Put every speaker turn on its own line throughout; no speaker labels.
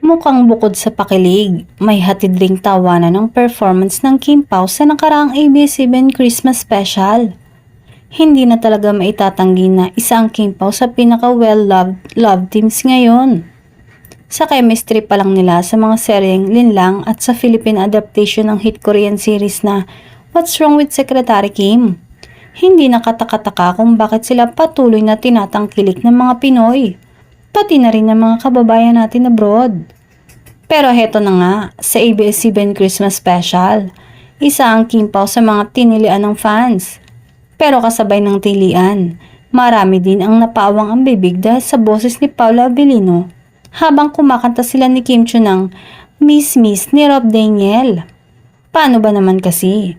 Mukhang bukod sa pakilig, may hatid ring tawanan ng performance ng Kim Pao sa nakaraang ABS-CBN Christmas Special. Hindi na talaga maitatanggi na isa ang Kim Pao sa pinaka-well-loved love teams ngayon. Sa chemistry pa lang nila sa mga seryeng Linlang at sa Philippine adaptation ng hit Korean series na What's Wrong with Secretary Kim? Hindi nakatakataka kung bakit sila patuloy na tinatangkilik ng mga Pinoy, pati na rin ng mga kababayan natin abroad. Pero heto na nga, sa ABS-CBN Christmas Special, isa ang Kim Pao sa mga tinilian ng fans. Pero kasabay ng tilian, marami din ang napawang ang bibig dahil sa boses ni Paula Abilino habang kumakanta sila ni Kim Chiu ng Miss Miss ni Rob Daniel. Paano ba naman kasi?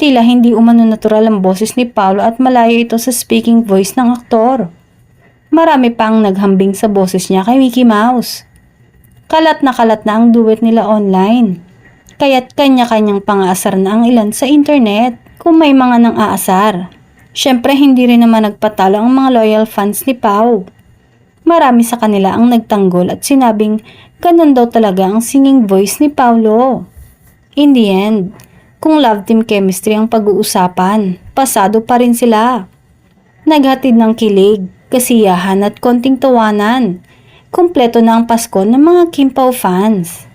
Tila hindi umano natural ang boses ni Paolo at malayo ito sa speaking voice ng aktor. Marami pa ang naghambing sa boses niya kay Mickey Mouse. Kalat na ang duet nila online. Kaya't kanya-kanyang pang-aasar na ang ilan sa internet kung may mga nang aasar. Syempre hindi rin naman nagpatalo ang mga loyal fans ni Pao. Marami sa kanila ang nagtanggol at sinabing ganun daw talaga ang singing voice ni Paolo. In the end, kung love team chemistry ang pag-uusapan, pasado pa rin sila. Naghatid ng kilig, kasiyahan at konting tawanan. Kumpleto na ang Pasko ng mga Kim Pao fans.